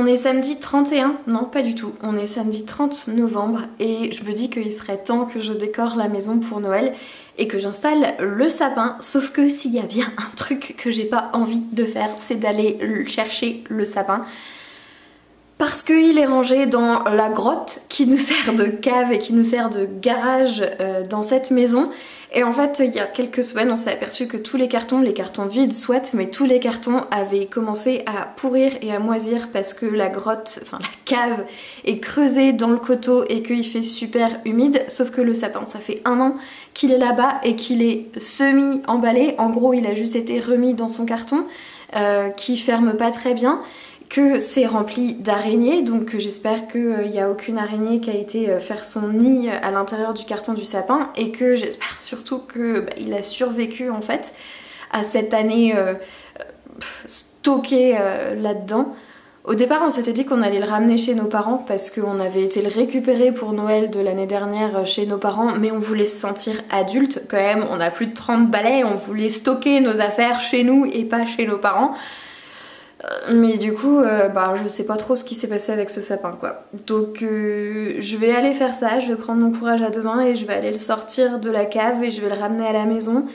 on est samedi 31, non pas du tout, on est samedi 30 novembre et je me dis qu'il serait temps que je décore la maison pour Noël et que j'installe le sapin, sauf que s'il y a bien un truc que j'ai pas envie de faire, c'est d'aller chercher le sapin. Parce qu'il est rangé dans la grotte qui nous sert de cave et qui nous sert de garage dans cette maison. Et en fait, il y a quelques semaines, on s'est aperçu que tous les cartons vides soit, mais tous les cartons avaient commencé à pourrir et à moisir parce que la grotte, enfin la cave est creusée dans le coteau et qu'il fait super humide. Sauf que le sapin, ça fait 1 an qu'il est là-bas et qu'il est semi-emballé. En gros, il a juste été remis dans son carton qui ferme pas très bien, que c'est rempli d'araignées, donc j'espère qu'il n'y a aucune araignée qui a été faire son nid à l'intérieur du carton du sapin et que j'espère surtout qu'il a survécu en fait à cette année stockée là-dedans. Au départ on s'était dit qu'on allait le ramener chez nos parents parce qu'on avait été le récupérer pour Noël de l'année dernière chez nos parents, mais on voulait se sentir adulte quand même, on a plus de 30 balais, on voulait stocker nos affaires chez nous et pas chez nos parents. Mais du coup, je sais pas trop ce qui s'est passé avec ce sapin quoi. Donc je vais aller faire ça, je vais prendre mon courage à deux mains et je vais aller le sortir de la cave et je vais le ramener à la maison.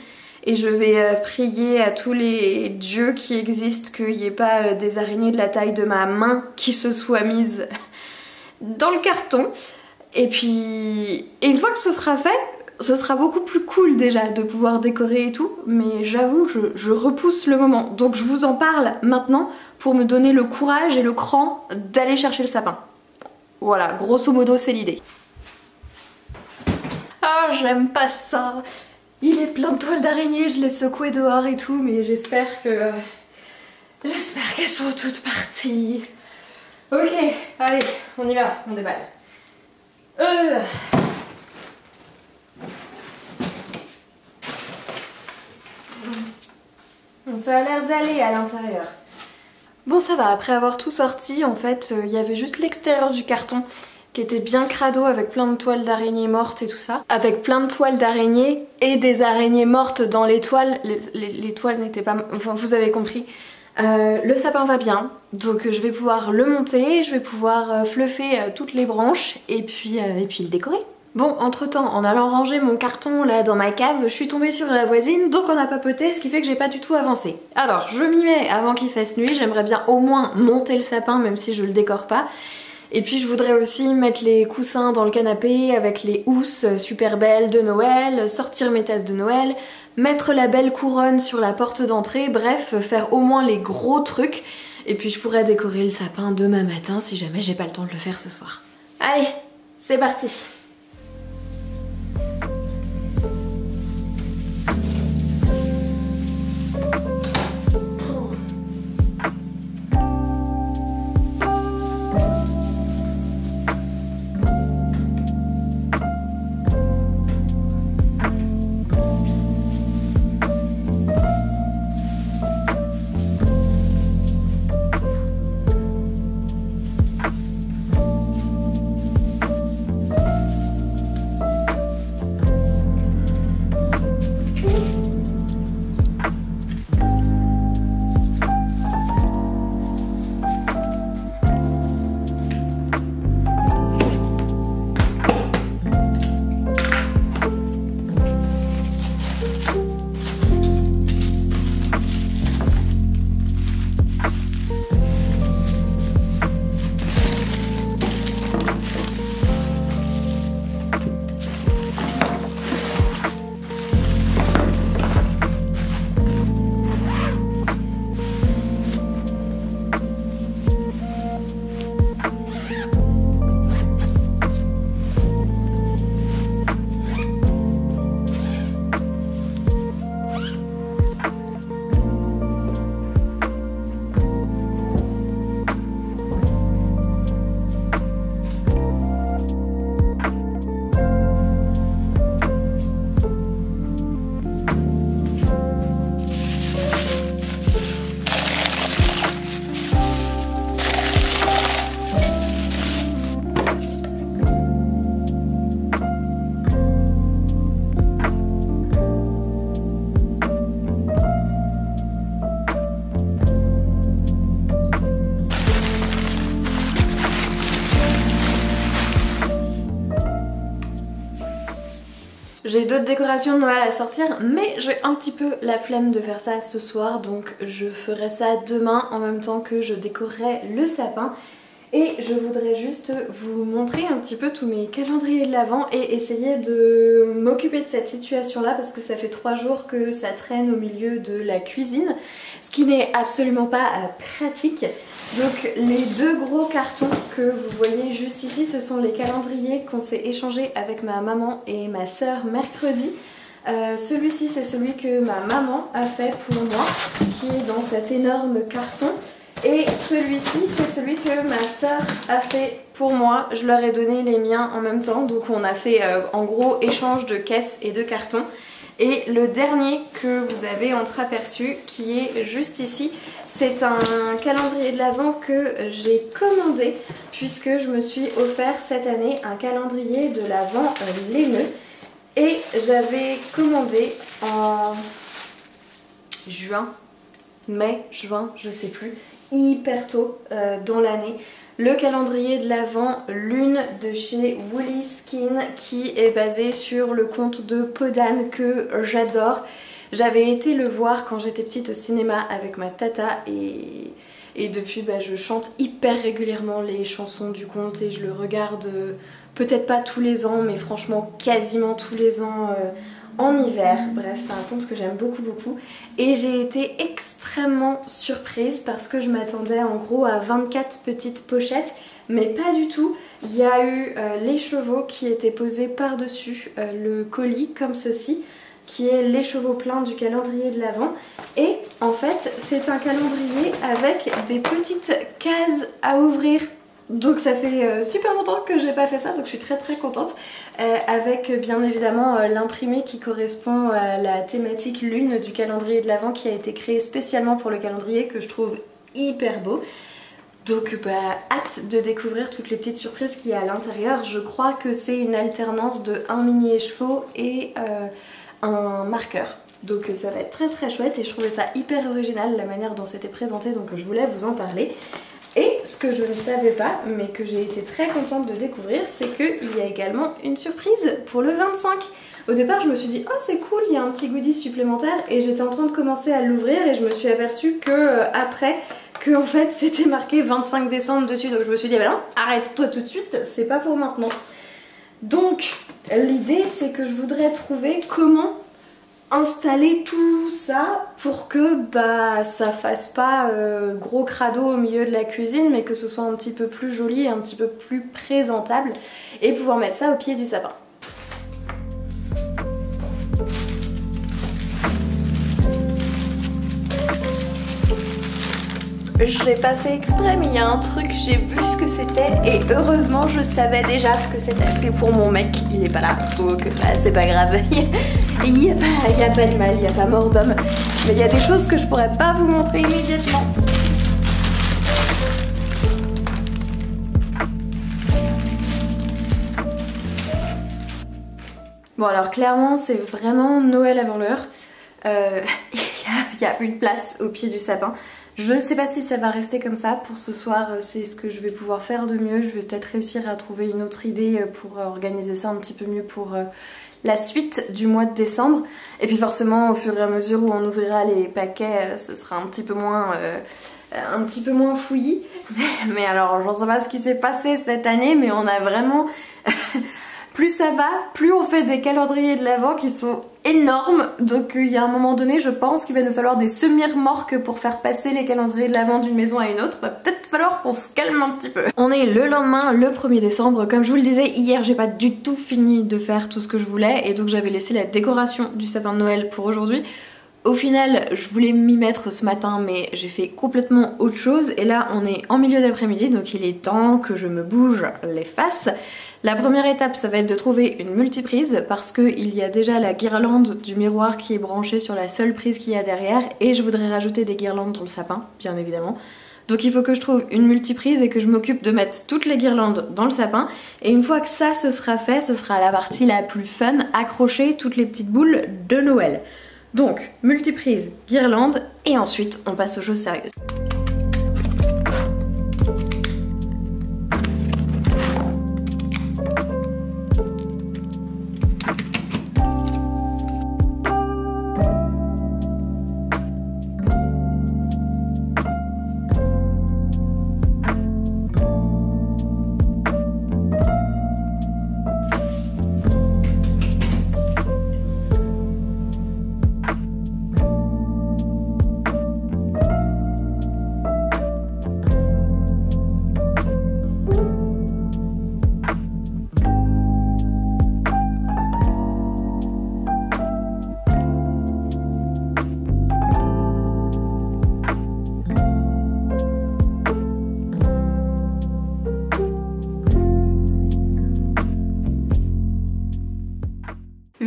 Et je vais prier à tous les dieux qui existent qu'il n'y ait pas des araignées de la taille de ma main qui se soient mises dans le carton. Et puis, une fois que ce sera fait, ce sera beaucoup plus cool déjà de pouvoir décorer et tout, mais j'avoue je repousse le moment. Donc je vous en parle maintenant pour me donner le courage et le cran d'aller chercher le sapin. Voilà, grosso modo c'est l'idée. Ah, j'aime pas ça. Il est plein de toiles d'araignée, je l'ai secoué dehors et tout, mais j'espère qu'elles sont toutes parties. Ok, allez, on y va, on déballe. Ça a l'air d'aller à l'intérieur. Bon ça va, après avoir tout sorti, en fait, il y avait juste l'extérieur du carton qui était bien crado avec plein de toiles d'araignées mortes et tout ça. Avec plein de toiles d'araignées et des araignées mortes dans les toiles. Les toiles n'étaient pas... Enfin, vous avez compris. Le sapin va bien, donc je vais pouvoir le monter, je vais pouvoir fluffer toutes les branches et puis le décorer. Bon, entre temps, en allant ranger mon carton là dans ma cave, je suis tombée sur la voisine, donc on a papoté, ce qui fait que j'ai pas du tout avancé. Alors, je m'y mets avant qu'il fasse nuit, j'aimerais bien au moins monter le sapin, même si je le décore pas. Et puis je voudrais aussi mettre les coussins dans le canapé avec les housses super belles de Noël, sortir mes tasses de Noël, mettre la belle couronne sur la porte d'entrée, bref, faire au moins les gros trucs. Et puis je pourrais décorer le sapin demain matin si jamais j'ai pas le temps de le faire ce soir. Allez, c'est parti! J'ai d'autres décorations de Noël à sortir, mais j'ai un petit peu la flemme de faire ça ce soir, donc je ferai ça demain en même temps que je décorerai le sapin. Et je voudrais juste vous montrer un petit peu tous mes calendriers de l'Avent et essayer de m'occuper de cette situation là parce que ça fait 3 jours que ça traîne au milieu de la cuisine, ce qui n'est absolument pas pratique. Donc les 2 gros cartons que vous voyez juste ici, ce sont les calendriers qu'on s'est échangés avec ma maman et ma soeur mercredi. Celui-ci c'est celui que ma maman a fait pour moi, qui est dans cet énorme carton. Et celui-ci c'est celui que ma soeur a fait pour moi. Je leur ai donné les miens en même temps, donc on a fait en gros échange de caisses et de cartons. Et le dernier que vous avez entreaperçu, qui est juste ici, c'est un calendrier de l'Avent que j'ai commandé puisque je me suis offert cette année un calendrier de l'Avent laineux. Et j'avais commandé en mai, juin, je sais plus, hyper tôt dans l'année, le calendrier de l'Avent Lune de chez Woolly Skin, qui est basé sur le conte de Podane que j'adore. J'avais été le voir quand j'étais petite au cinéma avec ma tata et depuis je chante hyper régulièrement les chansons du conte et je le regarde peut-être pas tous les ans mais franchement quasiment tous les ans en hiver. Bref, c'est un conte que j'aime beaucoup et j'ai été extrêmement surprise parce que je m'attendais en gros à 24 petites pochettes, mais pas du tout. Il y a eu les chevaux qui étaient posés par-dessus le colis comme ceci, qui est l'écheveau plein du calendrier de l'Avent. Et en fait c'est un calendrier avec des petites cases à ouvrir. Donc ça fait super longtemps que j'ai pas fait ça, donc je suis très contente. Avec bien évidemment l'imprimé qui correspond à la thématique lune du calendrier de l'Avent, qui a été créé spécialement pour le calendrier, que je trouve hyper beau. Donc hâte de découvrir toutes les petites surprises qu'il y a à l'intérieur. Je crois que c'est une alternance de un mini écheveau et un marqueur. Donc ça va être très chouette et je trouvais ça hyper original la manière dont c'était présenté, donc je voulais vous en parler. Et ce que je ne savais pas, mais que j'ai été très contente de découvrir, c'est qu'il y a également une surprise pour le 25. Au départ je me suis dit oh c'est cool, il y a un petit goodie supplémentaire, et j'étais en train de commencer à l'ouvrir et je me suis aperçue que après que en fait c'était marqué 25 décembre dessus, donc je me suis dit bah non, arrête-toi tout de suite, c'est pas pour maintenant. Donc l'idée c'est que je voudrais trouver comment installer tout ça pour que ça fasse pas gros crado au milieu de la cuisine, mais que ce soit un petit peu plus joli et un petit peu plus présentable, et pouvoir mettre ça au pied du sapin. Je l'ai pas fait exprès, mais il y a un truc, j'ai vu ce que c'était et heureusement je savais déjà ce que c'était. C'est pour mon mec, il est pas là, donc c'est pas grave. Il y a pas de mal, il n'y a pas mort d'homme. Mais il y a des choses que je pourrais pas vous montrer immédiatement. Bon alors clairement c'est vraiment Noël avant l'heure. Il y a une place au pied du sapin. Je ne sais pas si ça va rester comme ça pour ce soir, c'est ce que je vais pouvoir faire de mieux. Je vais peut-être réussir à trouver une autre idée pour organiser ça un petit peu mieux pour la suite du mois de décembre. Et puis forcément au fur et à mesure où on ouvrira les paquets, ce sera un petit peu moins fouillis. Mais alors j'en sais pas ce qui s'est passé cette année, mais on a vraiment... Plus ça va, plus on fait des calendriers de l'Avent qui sont énormes. Donc il y a un moment donné, je pense qu'il va nous falloir des semi-remorques pour faire passer les calendriers de l'Avent d'une maison à une autre. Va peut-être falloir qu'on se calme un petit peu. On est le lendemain, le 1er décembre. Comme je vous le disais, hier j'ai pas du tout fini de faire tout ce que je voulais, et donc j'avais laissé la décoration du sapin de Noël pour aujourd'hui. Au final, je voulais m'y mettre ce matin, mais j'ai fait complètement autre chose. Et là, on est en milieu d'après-midi, donc il est temps que je me bouge les faces. La première étape, ça va être de trouver une multiprise, parce qu'il y a déjà la guirlande du miroir qui est branchée sur la seule prise qu'il y a derrière, et je voudrais rajouter des guirlandes dans le sapin, bien évidemment. Donc il faut que je trouve une multiprise et que je m'occupe de mettre toutes les guirlandes dans le sapin. Et une fois que ça ce sera fait, ce sera la partie la plus fun, accrocher toutes les petites boules de Noël. Donc, multiprise, guirlande, et ensuite on passe aux choses sérieuses.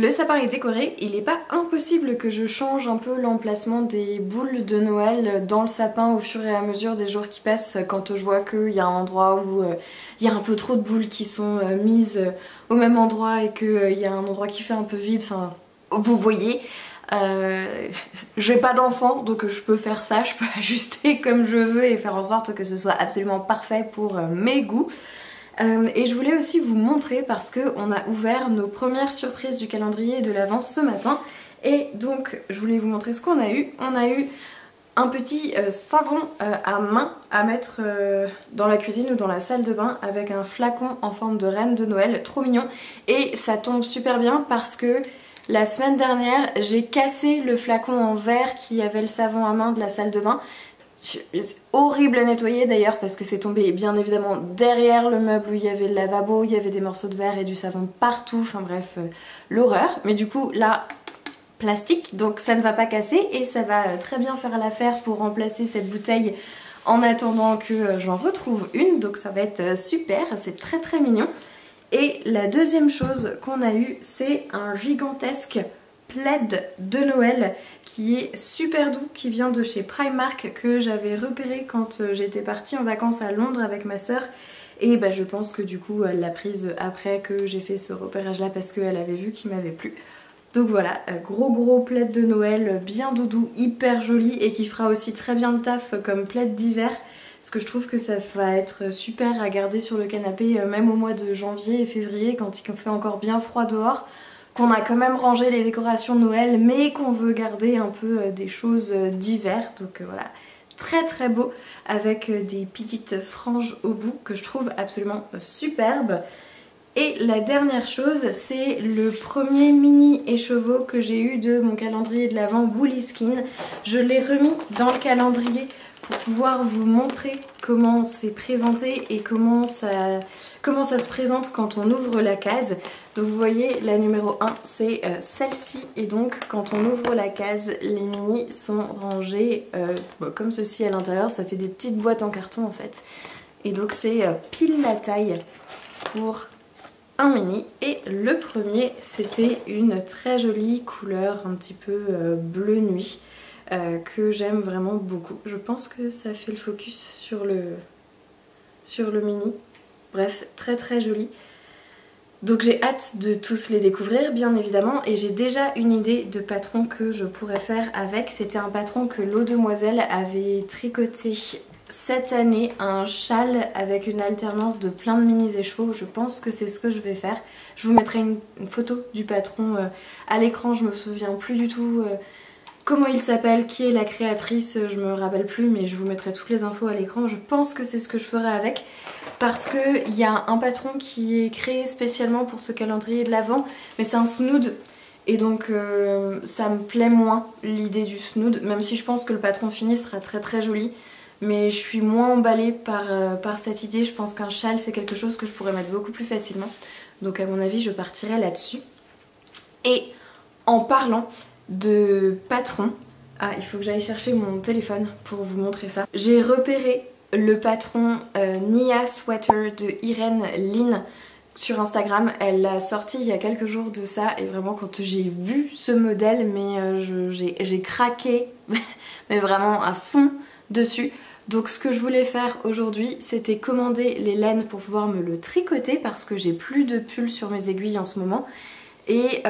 le sapin est décoré, il n'est pas impossible que je change un peu l'emplacement des boules de Noël dans le sapin au fur et à mesure des jours qui passent, quand je vois qu'il y a un endroit où il y a un peu trop de boules qui sont mises au même endroit et qu'il y a un endroit qui fait un peu vide, enfin vous voyez. J'ai pas d'enfant donc je peux faire ça, je peux ajuster comme je veux et faire en sorte que ce soit absolument parfait pour mes goûts. Et je voulais aussi vous montrer parce qu'on a ouvert nos premières surprises du calendrier de l'Avent ce matin et donc je voulais vous montrer ce qu'on a eu. On a eu un petit savon à main à mettre dans la cuisine ou dans la salle de bain avec un flacon en forme de reine de Noël, trop mignon, et ça tombe super bien parce que la semaine dernière j'ai cassé le flacon en verre qui avait le savon à main de la salle de bain. C'est horrible à nettoyer d'ailleurs parce que c'est tombé bien évidemment derrière le meuble où il y avait le lavabo, il y avait des morceaux de verre et du savon partout, enfin bref, l'horreur. Mais du coup là, plastique, donc ça ne va pas casser et ça va très bien faire l'affaire pour remplacer cette bouteille en attendant que j'en retrouve une, donc ça va être super, c'est très très mignon. Et la deuxième chose qu'on a eu, c'est un gigantesque plaid de Noël qui est super doux, qui vient de chez Primark, que j'avais repéré quand j'étais partie en vacances à Londres avec ma soeur. Et bah, je pense que du coup elle l'a prise après que j'ai fait ce repérage là parce qu'elle avait vu qu'il m'avait plu. Donc voilà, gros plaid de Noël, bien doudou, hyper joli et qui fera aussi très bien le taf comme plaid d'hiver. Parce que je trouve que ça va être super à garder sur le canapé même au mois de janvier et février quand il fait encore bien froid dehors, qu'on a quand même rangé les décorations de Noël mais qu'on veut garder un peu des choses d'hiver. Donc voilà, très très beau avec des petites franges au bout que je trouve absolument superbe. Et la dernière chose, c'est le premier mini écheveau que j'ai eu de mon calendrier de l'Avent Woolly Skin. Je l'ai remis dans le calendrier pour pouvoir vous montrer comment c'est présenté et comment ça se présente quand on ouvre la case. Donc vous voyez, la numéro 1 c'est celle-ci, et donc quand on ouvre la case, les minis sont rangés comme ceci à l'intérieur. Ça fait des petites boîtes en carton en fait. Et donc c'est pile la taille pour un mini. Et le premier, c'était une très jolie couleur un petit peu bleu nuit. Que j'aime vraiment beaucoup. Je pense que ça fait le focus sur le mini. Bref, très très joli. Donc j'ai hâte de tous les découvrir bien évidemment, et j'ai déjà une idée de patron que je pourrais faire avec. C'était un patron que l'eau demoiselle avait tricoté cette année, un châle avec une alternance de plein de mini écheveaux. Je pense que c'est ce que je vais faire. Je vous mettrai une photo du patron à l'écran, je me souviens plus du tout comment il s'appelle, qui est la créatrice, je me rappelle plus, mais je vous mettrai toutes les infos à l'écran. Je pense que c'est ce que je ferai avec, parce qu'il y a un patron qui est créé spécialement pour ce calendrier de l'Avent, mais c'est un snood, et donc ça me plaît moins l'idée du snood, même si je pense que le patron fini sera très très joli, mais je suis moins emballée par cette idée. Je pense qu'un châle c'est quelque chose que je pourrais mettre beaucoup plus facilement, donc à mon avis je partirai là-dessus. Et en parlant de patron, il faut que j'aille chercher mon téléphone pour vous montrer ça. J'ai repéré le patron Nia Sweater de Irène Lynn sur Instagram. Elle l'a sorti il y a quelques jours de ça, et vraiment quand j'ai vu ce modèle, mais j'ai craqué mais vraiment à fond dessus. Donc ce que je voulais faire aujourd'hui, c'était commander les laines pour pouvoir me le tricoter, parce que j'ai plus de pull sur mes aiguilles en ce moment. Et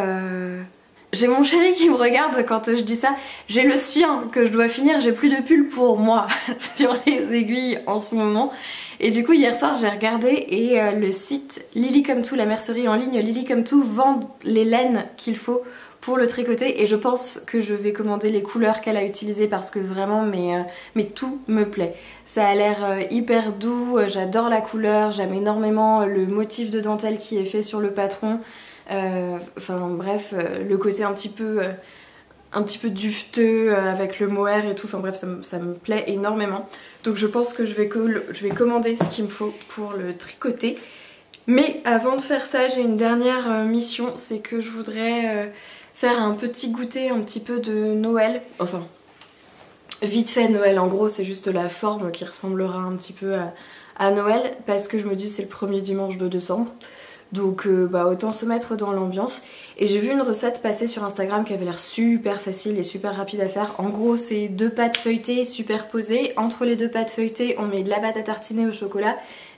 j'ai mon chéri qui me regarde quand je dis ça. J'ai le sien que je dois finir, j'ai plus de pull pour moi sur les aiguilles en ce moment. Et du coup hier soir j'ai regardé, et le site Lily Come To, la mercerie en ligne Lily Come To, vend les laines qu'il faut pour le tricoter, et je pense que je vais commander les couleurs qu'elle a utilisées parce que vraiment mais tout me plaît. Ça a l'air hyper doux, j'adore la couleur, j'aime énormément le motif de dentelle qui est fait sur le patron. Enfin bref, le côté un petit peu duveteux avec le mohair et tout, enfin bref ça me plaît énormément. Donc je pense que je vais commander ce qu'il me faut pour le tricoter. Mais avant de faire ça, j'ai une dernière mission, c'est que je voudrais faire un petit goûter un petit peu de Noël. Enfin, vite fait Noël, en gros c'est juste la forme qui ressemblera un petit peu à Noël, parce que je me dis c'est le premier dimanche de décembre. Donc bah autant se mettre dans l'ambiance. Et j'ai vu une recette passer sur Instagram qui avait l'air super facile et super rapide à faire. En gros c'est 2 pâtes feuilletées superposées. Entre les 2 pâtes feuilletées on met de la pâte à tartiner au chocolat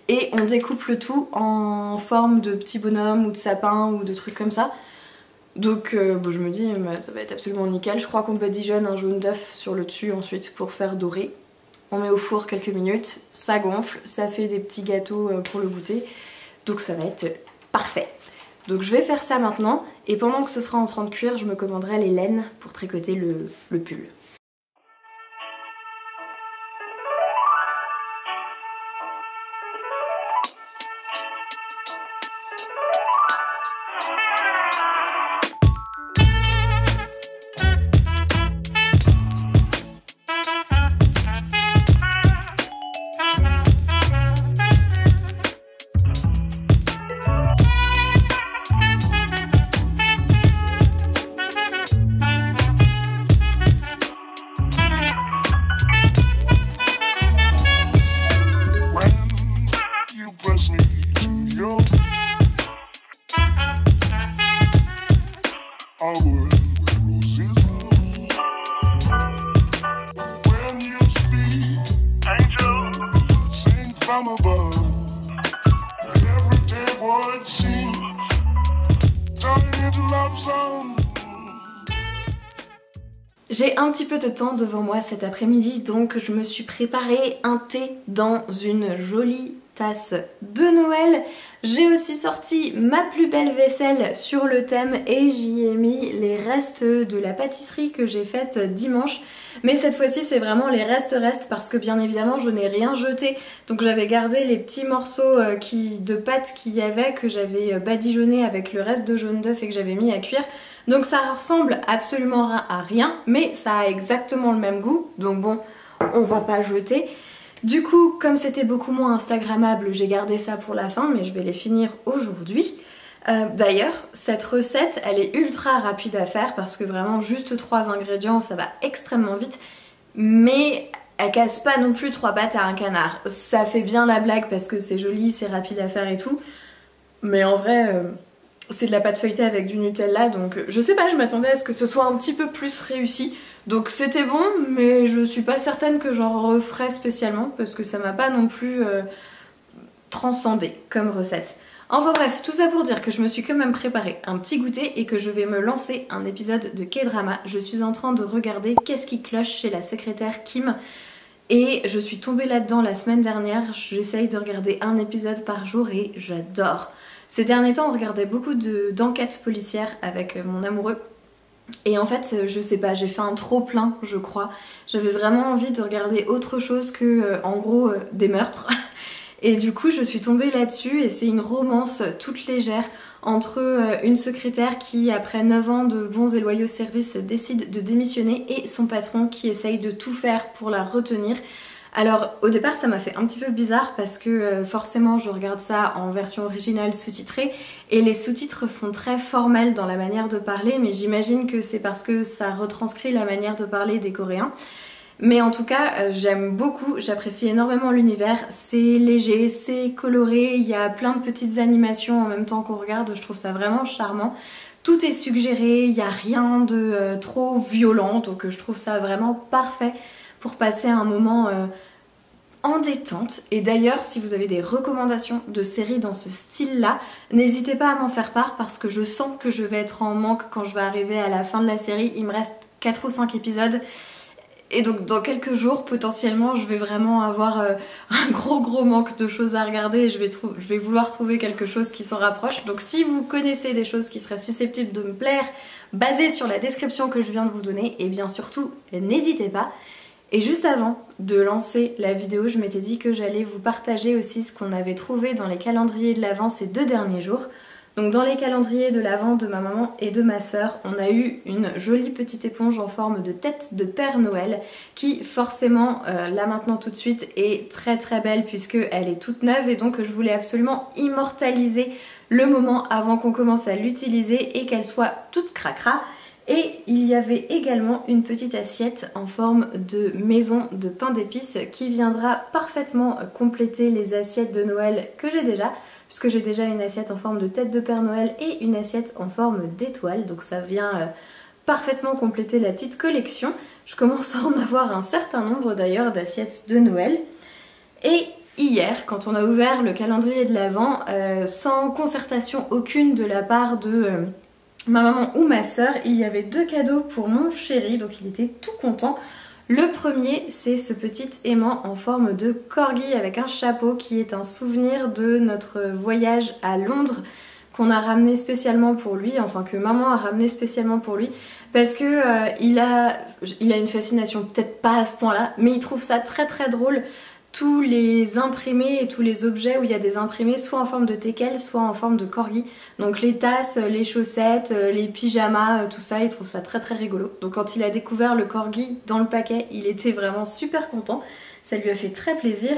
et on découpe le tout en forme de petits bonhommes ou de sapins ou de trucs comme ça. Donc bon, je me dis bah, ça va être absolument nickel. Je crois qu'on badigeonne un jaune d'œuf sur le dessus ensuite pour faire dorer. On met au four quelques minutes, ça gonfle, ça fait des petits gâteaux pour le goûter. Donc ça va être parfait. Donc je vais faire ça maintenant et pendant que ce sera en train de cuire, je me commanderai les laines pour tricoter le pull. J'ai un petit peu de temps devant moi cet après-midi, donc je me suis préparé un thé dans une jolie tasse de Noël. J'ai aussi sorti ma plus belle vaisselle sur le thème et j'y ai mis les restes de la pâtisserie que j'ai faite dimanche. Mais cette fois-ci c'est vraiment les restes parce que bien évidemment je n'ai rien jeté. Donc j'avais gardé les petits morceaux de pâte qu'il y avait, que j'avais badigeonné avec le reste de jaune d'œuf et que j'avais mis à cuire. Donc ça ressemble absolument à rien, mais ça a exactement le même goût. Donc bon, on va pas jeter. Du coup, comme c'était beaucoup moins instagrammable, j'ai gardé ça pour la fin, mais je vais les finir aujourd'hui. D'ailleurs, cette recette, elle est ultra rapide à faire parce que vraiment juste 3 ingrédients, ça va extrêmement vite. Mais elle casse pas non plus 3 pattes à un canard. Ça fait bien la blague parce que c'est joli, c'est rapide à faire et tout. Mais en vrai... c'est de la pâte feuilletée avec du Nutella, donc je sais pas, je m'attendais à ce que ce soit un petit peu plus réussi. Donc c'était bon, mais je suis pas certaine que j'en referai spécialement, parce que ça m'a pas non plus transcendé comme recette. Enfin bref, tout ça pour dire que je me suis quand même préparé un petit goûter et que je vais me lancer un épisode de K-drama. Je suis en train de regarder Qu'est-ce qui cloche chez la secrétaire Kim. Et je suis tombée là-dedans la semaine dernière, j'essaye de regarder un épisode par jour et j'adore. Ces derniers temps, on regardait beaucoup d'enquêtes policières avec mon amoureux. Et en fait, je sais pas, j'ai fait un trop plein, je crois. J'avais vraiment envie de regarder autre chose que, en gros, des meurtres. Et du coup, je suis tombée là-dessus et c'est une romance toute légère entre une secrétaire qui, après 9 ans de bons et loyaux services, décide de démissionner et son patron qui essaye de tout faire pour la retenir. Alors au départ ça m'a fait un petit peu bizarre parce que forcément je regarde ça en version originale sous-titrée et les sous-titres font très formel dans la manière de parler, mais j'imagine que c'est parce que ça retranscrit la manière de parler des Coréens. Mais en tout cas j'aime beaucoup, j'apprécie énormément l'univers, c'est léger, c'est coloré, il y a plein de petites animations en même temps qu'on regarde, je trouve ça vraiment charmant. Tout est suggéré, il n'y a rien de trop violent, donc je trouve ça vraiment parfait pour passer un moment en détente. Et d'ailleurs, si vous avez des recommandations de séries dans ce style-là, n'hésitez pas à m'en faire part parce que je sens que je vais être en manque quand je vais arriver à la fin de la série. Il me reste 4 ou 5 épisodes. Et donc dans quelques jours, potentiellement, je vais vraiment avoir un gros manque de choses à regarder et je vais vouloir trouver quelque chose qui s'en rapproche. Donc si vous connaissez des choses qui seraient susceptibles de me plaire, basées sur la description que je viens de vous donner, et bien surtout, n'hésitez pas. Et juste avant de lancer la vidéo, je m'étais dit que j'allais vous partager aussi ce qu'on avait trouvé dans les calendriers de l'Avent ces 2 derniers jours. Donc dans les calendriers de l'Avent de ma maman et de ma sœur, on a eu une jolie petite éponge en forme de tête de Père Noël qui forcément, là maintenant tout de suite, est très belle puisqu'elle est toute neuve et donc je voulais absolument immortaliser le moment avant qu'on commence à l'utiliser et qu'elle soit toute cracra. Et il y avait également une petite assiette en forme de maison de pain d'épices qui viendra parfaitement compléter les assiettes de Noël que j'ai déjà, puisque j'ai déjà une assiette en forme de tête de Père Noël et une assiette en forme d'étoile, donc ça vient parfaitement compléter la petite collection. Je commence à en avoir un certain nombre d'ailleurs d'assiettes de Noël. Et hier, quand on a ouvert le calendrier de l'Avent, sans concertation aucune de la part de ma maman ou ma soeur, il y avait 2 cadeaux pour mon chéri, donc il était tout content. Le premier, c'est ce petit aimant en forme de corgi avec un chapeau qui est un souvenir de notre voyage à Londres qu'on a ramené spécialement pour lui, enfin que maman a ramené spécialement pour lui, parce que il a une fascination, peut-être pas à ce point-là, mais il trouve ça très très drôle, tous les imprimés et tous les objets où il y a des imprimés soit en forme de teckel, soit en forme de corgi. Donc les tasses, les chaussettes, les pyjamas, tout ça, il trouve ça très très rigolo. Donc quand il a découvert le corgi dans le paquet, il était vraiment super content, ça lui a fait très plaisir.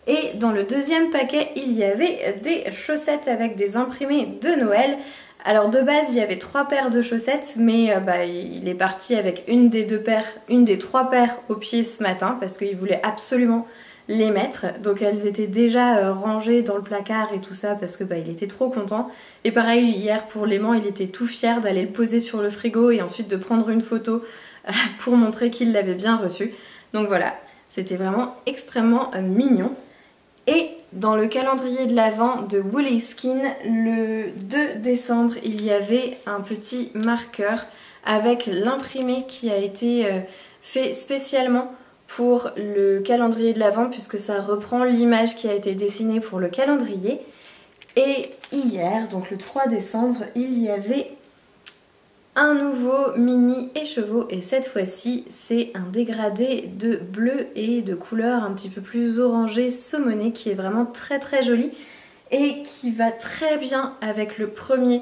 Et dans le deuxième paquet, il y avait des chaussettes avec des imprimés de Noël. Alors de base, il y avait 3 paires de chaussettes, mais il est parti avec une des 3 paires au pied ce matin parce qu'il voulait absolument les mettre. Donc elles étaient déjà rangées dans le placard et tout ça parce que il était trop content. Et pareil, hier pour l'aimant, il était tout fier d'aller le poser sur le frigo et ensuite de prendre une photo pour montrer qu'il l'avait bien reçu. Donc voilà, c'était vraiment extrêmement mignon. Et dans le calendrier de l'Avent de Woolly Skin, le 2 décembre, il y avait un petit marqueur avec l'imprimé qui a été fait spécialement pour le calendrier de l'Avent puisque ça reprend l'image qui a été dessinée pour le calendrier. Et hier, donc le 3 décembre, il y avait un nouveau mini écheveau et cette fois-ci c'est un dégradé de bleu et de couleur un petit peu plus orangé saumoné qui est vraiment très très joli et qui va très bien avec le premier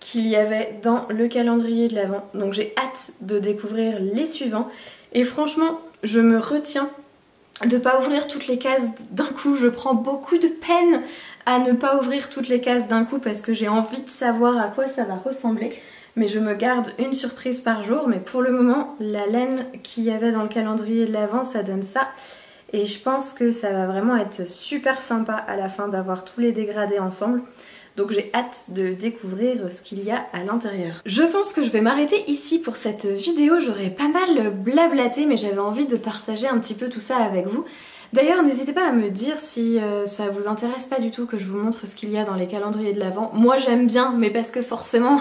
qu'il y avait dans le calendrier de l'Avent. Donc j'ai hâte de découvrir les suivants et franchement je me retiens de ne pas ouvrir toutes les cases d'un coup. Je prends beaucoup de peine à ne pas ouvrir toutes les cases d'un coup parce que j'ai envie de savoir à quoi ça va ressembler. Mais je me garde une surprise par jour. Mais pour le moment, la laine qu'il y avait dans le calendrier de l'Avent, ça donne ça. Et je pense que ça va vraiment être super sympa à la fin d'avoir tous les dégradés ensemble. Donc j'ai hâte de découvrir ce qu'il y a à l'intérieur. Je pense que je vais m'arrêter ici pour cette vidéo. J'aurais pas mal blablaté, mais j'avais envie de partager un petit peu tout ça avec vous. D'ailleurs, n'hésitez pas à me dire si ça vous intéresse pas du tout que je vous montre ce qu'il y a dans les calendriers de l'Avent. Moi j'aime bien, mais parce que forcément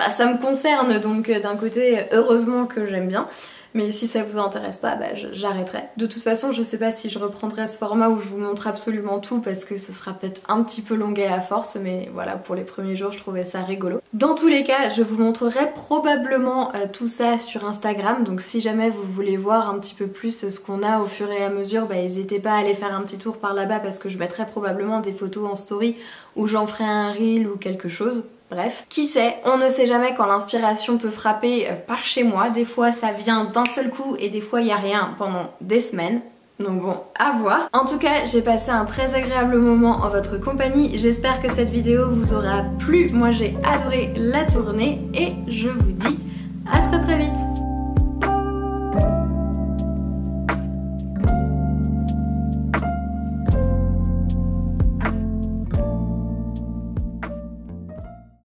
ça me concerne, donc d'un côté heureusement que j'aime bien. Mais si ça vous intéresse pas, j'arrêterai. De toute façon, je sais pas si je reprendrai ce format où je vous montre absolument tout parce que ce sera peut-être un petit peu longuet à force, mais voilà, pour les premiers jours, je trouvais ça rigolo. Dans tous les cas, je vous montrerai probablement tout ça sur Instagram, donc si jamais vous voulez voir un petit peu plus ce qu'on a au fur et à mesure, n'hésitez pas à aller faire un petit tour par là-bas parce que je mettrai probablement des photos en story où j'en ferai un reel ou quelque chose. Bref, qui sait, on ne sait jamais quand l'inspiration peut frapper par chez moi. Des fois ça vient d'un seul coup et des fois il n'y a rien pendant des semaines. Donc bon, à voir. En tout cas, j'ai passé un très agréable moment en votre compagnie. J'espère que cette vidéo vous aura plu. Moi j'ai adoré la tourner et je vous dis à très très vite.